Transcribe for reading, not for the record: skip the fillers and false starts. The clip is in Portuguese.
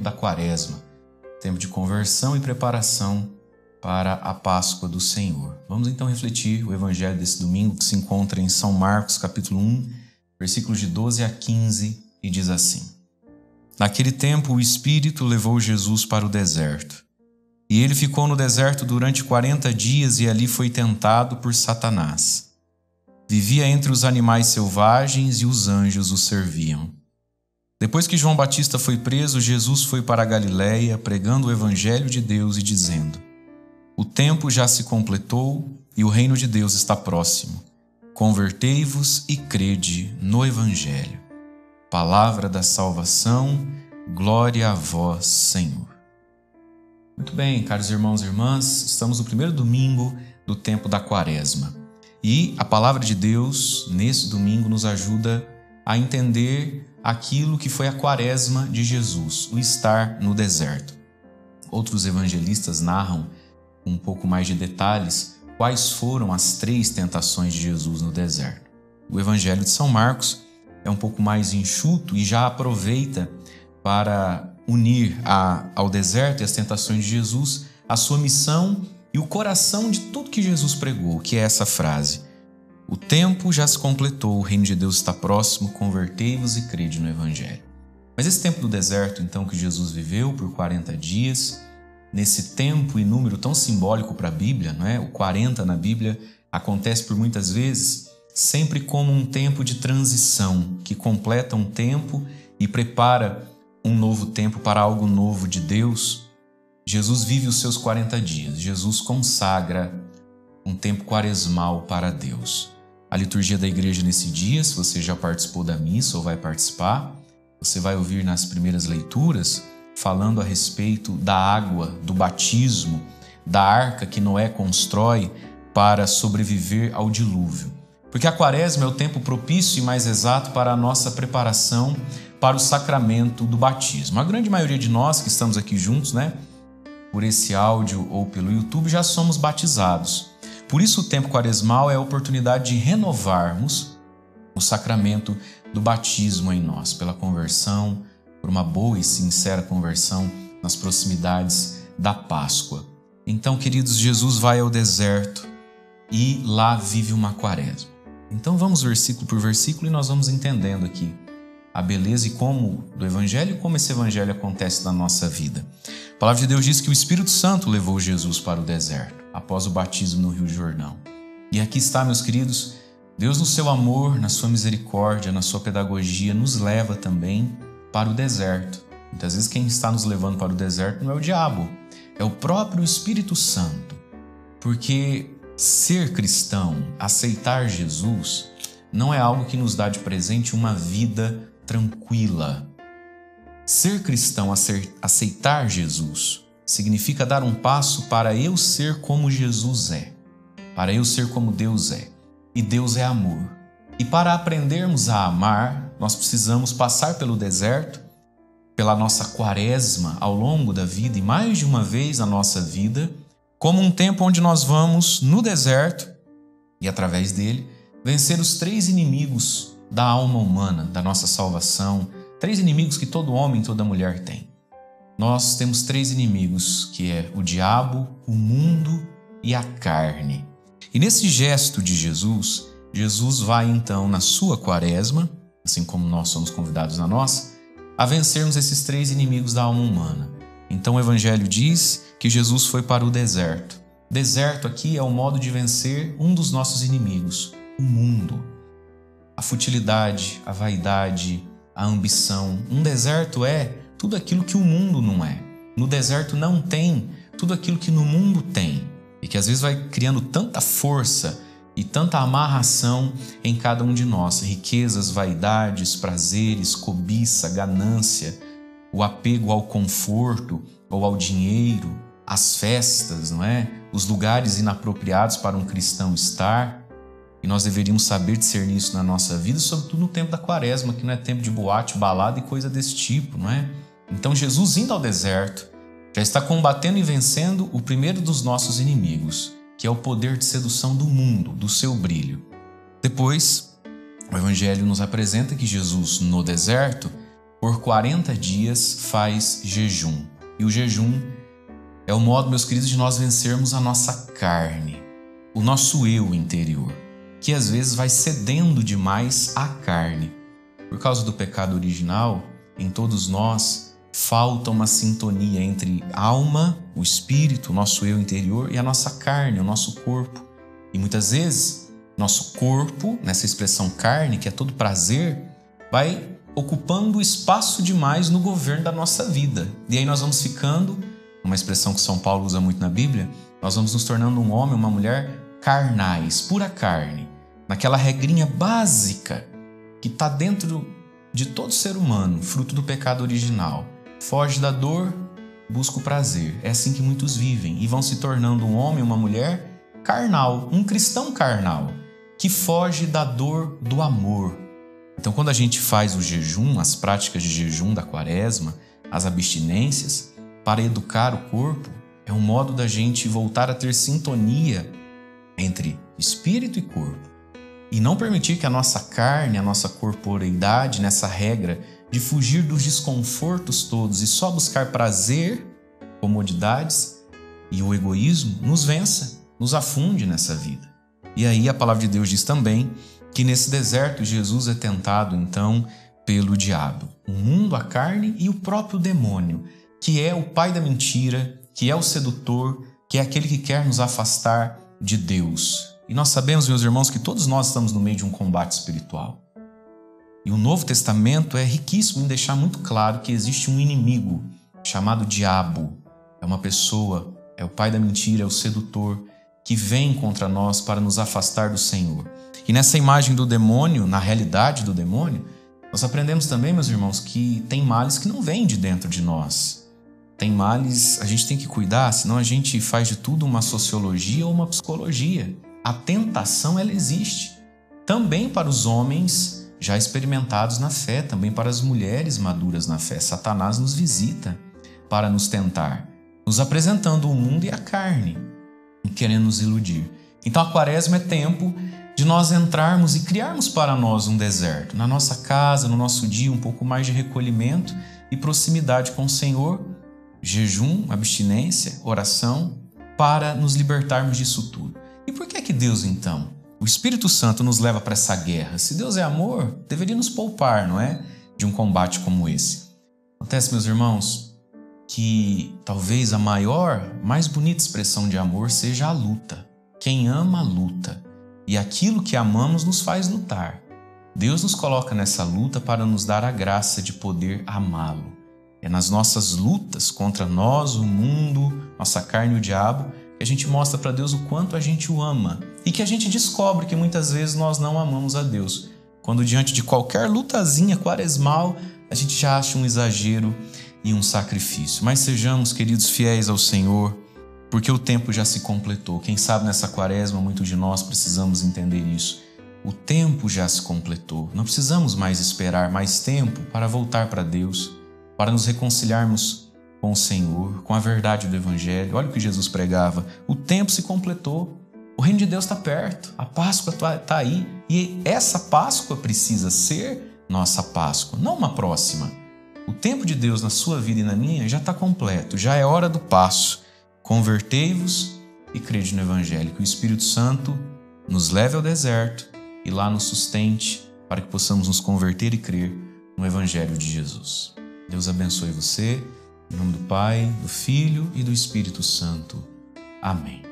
da Quaresma, tempo de conversão e preparação para a Páscoa do Senhor. Vamos então refletir o evangelho desse domingo, que se encontra em São Marcos, capítulo 1, versículos de 12 a 15, e diz assim: Naquele tempo o Espírito levou Jesus para o deserto, e ele ficou no deserto durante 40 dias e ali foi tentado por Satanás. Vivia entre os animais selvagens e os anjos o serviam. Depois que João Batista foi preso, Jesus foi para a Galiléia, pregando o evangelho de Deus e dizendo: O tempo já se completou e o reino de Deus está próximo. Convertei-vos e crede no evangelho. Palavra da salvação, glória a vós, Senhor. Muito bem, caros irmãos e irmãs, estamos no primeiro domingo do tempo da Quaresma. E a palavra de Deus, nesse domingo, nos ajuda a entender aquilo que foi a Quaresma de Jesus, o estar no deserto. Outros evangelistas narram com um pouco mais de detalhes quais foram as 3 tentações de Jesus no deserto. O evangelho de São Marcos é um pouco mais enxuto e já aproveita para unir ao deserto e as tentações de Jesus a sua missão e o coração de tudo que Jesus pregou, que é essa frase: O tempo já se completou, o reino de Deus está próximo, convertei-vos e crede no evangelho. Mas esse tempo do deserto, então, que Jesus viveu por 40 dias, nesse tempo e número tão simbólico para a Bíblia, não é? O 40 na Bíblia acontece por muitas vezes sempre como um tempo de transição, que completa um tempo e prepara um novo tempo para algo novo de Deus. Jesus vive os seus 40 dias, Jesus consagra um tempo quaresmal para Deus. A liturgia da igreja nesse dia, se você já participou da missa ou vai participar, você vai ouvir nas primeiras leituras falando a respeito da água, do batismo, da arca que Noé constrói para sobreviver ao dilúvio. Porque a Quaresma é o tempo propício e mais exato para a nossa preparação para o sacramento do batismo. A grande maioria de nós que estamos aqui juntos, né, por esse áudio ou pelo YouTube, já somos batizados. Por isso o tempo quaresmal é a oportunidade de renovarmos o sacramento do batismo em nós, pela conversão, por uma boa e sincera conversão nas proximidades da Páscoa. Então, queridos, Jesus vai ao deserto e lá vive uma Quaresma. Então vamos versículo por versículo e nós vamos entendendo aqui a beleza e como do Evangelho e como esse Evangelho acontece na nossa vida. A palavra de Deus diz que o Espírito Santo levou Jesus para o deserto, após o batismo no Rio Jordão. E aqui está, meus queridos, Deus no seu amor, na sua misericórdia, na sua pedagogia, nos leva também para o deserto. Muitas vezes quem está nos levando para o deserto não é o diabo, é o próprio Espírito Santo. Porque ser cristão, aceitar Jesus, não é algo que nos dá de presente uma vida tranquila. Ser cristão, aceitar Jesus, significa dar um passo para eu ser como Jesus é, para eu ser como Deus é. E Deus é amor. E para aprendermos a amar, nós precisamos passar pelo deserto, pela nossa Quaresma ao longo da vida e mais de uma vez na nossa vida, como um tempo onde nós vamos no deserto e através dele vencer os 3 inimigos da alma humana, da nossa salvação, 3 inimigos que todo homem e toda mulher tem. Nós temos 3 inimigos, que é o diabo, o mundo e a carne. E nesse gesto de Jesus, Jesus vai então na sua Quaresma, assim como nós somos convidados na nossa, a vencermos esses 3 inimigos da alma humana. Então o Evangelho diz que Jesus foi para o deserto. Deserto aqui é o modo de vencer um dos nossos inimigos, o mundo. A futilidade, a vaidade, a ambição. Um deserto é tudo aquilo que o mundo não é. No deserto não tem tudo aquilo que no mundo tem. E que às vezes vai criando tanta força e tanta amarração em cada um de nós. Riquezas, vaidades, prazeres, cobiça, ganância, o apego ao conforto ou ao dinheiro, as festas, não é? Os lugares inapropriados para um cristão estar. E nós deveríamos saber discernir isso na nossa vida, sobretudo no tempo da Quaresma, que não é tempo de boate, balada e coisa desse tipo, não é? Então Jesus, indo ao deserto, já está combatendo e vencendo o primeiro dos nossos inimigos, que é o poder de sedução do mundo, do seu brilho. Depois, o Evangelho nos apresenta que Jesus, no deserto, por 40 dias faz jejum. E o jejum é o modo, meus queridos, de nós vencermos a nossa carne, o nosso eu interior, que às vezes vai cedendo demais à carne. Por causa do pecado original, em todos nós falta uma sintonia entre a alma, o espírito, o nosso eu interior e a nossa carne, o nosso corpo. E muitas vezes, nosso corpo, nessa expressão carne, que é todo prazer, vai ocupando espaço demais no governo da nossa vida. E aí nós vamos ficando, uma expressão que São Paulo usa muito na Bíblia, nós vamos nos tornando um homem, uma mulher carnais, pura carne, naquela regrinha básica que está dentro de todo ser humano, fruto do pecado original. Foge da dor, busca o prazer. É assim que muitos vivem e vão se tornando um homem, uma mulher carnal, um cristão carnal, que foge da dor do amor. Então, quando a gente faz o jejum, as práticas de jejum da quaresma, as abstinências, para educar o corpo, é um modo da gente voltar a ter sintonia entre espírito e corpo. E não permitir que a nossa carne, a nossa corporeidade, nessa regra de fugir dos desconfortos todos e só buscar prazer, comodidades e o egoísmo, nos vença, nos afunde nessa vida. E aí a palavra de Deus diz também que nesse deserto Jesus é tentado então pelo diabo, o mundo, a carne e o próprio demônio, que é o pai da mentira, que é o sedutor, que é aquele que quer nos afastar de Deus. E nós sabemos, meus irmãos, que todos nós estamos no meio de um combate espiritual. E o Novo Testamento é riquíssimo em deixar muito claro que existe um inimigo chamado diabo. É uma pessoa, é o pai da mentira, é o sedutor, que vem contra nós para nos afastar do Senhor. E nessa imagem do demônio, na realidade do demônio, nós aprendemos também, meus irmãos, que tem males que não vêm de dentro de nós. Tem males, a gente tem que cuidar, senão a gente faz de tudo uma sociologia ou uma psicologia. A tentação, ela existe. Também para os homens já experimentados na fé, também para as mulheres maduras na fé. Satanás nos visita para nos tentar, nos apresentando o mundo e a carne, e querendo nos iludir. Então a quaresma é tempo de nós entrarmos e criarmos para nós um deserto. Na nossa casa, no nosso dia, um pouco mais de recolhimento e proximidade com o Senhor, jejum, abstinência, oração, para nos libertarmos disso tudo. E por que Deus, então, o Espírito Santo nos leva para essa guerra? Se Deus é amor, deveria nos poupar, não é? De um combate como esse. Acontece, meus irmãos, que talvez a maior, mais bonita expressão de amor seja a luta. Quem ama, luta. E aquilo que amamos nos faz lutar. Deus nos coloca nessa luta para nos dar a graça de poder amá-lo. É nas nossas lutas contra nós, o mundo, nossa carne e o diabo, que a gente mostra para Deus o quanto a gente o ama e que a gente descobre que muitas vezes nós não amamos a Deus. Quando diante de qualquer lutazinha quaresmal, a gente já acha um exagero e um sacrifício. Mas sejamos, queridos, fiéis ao Senhor, porque o tempo já se completou. Quem sabe nessa quaresma, muitos de nós precisamos entender isso. O tempo já se completou. Não precisamos mais esperar mais tempo para voltar para Deus, para nos reconciliarmos com o Senhor, com a verdade do Evangelho. Olha o que Jesus pregava. O tempo se completou. O reino de Deus está perto. A Páscoa está aí. E essa Páscoa precisa ser nossa Páscoa, não uma próxima. O tempo de Deus na sua vida e na minha já está completo. Já é hora do passo. Convertei-vos e crede no Evangelho. Que o Espírito Santo nos leve ao deserto e lá nos sustente para que possamos nos converter e crer no Evangelho de Jesus. Deus abençoe você, em nome do Pai, do Filho e do Espírito Santo. Amém.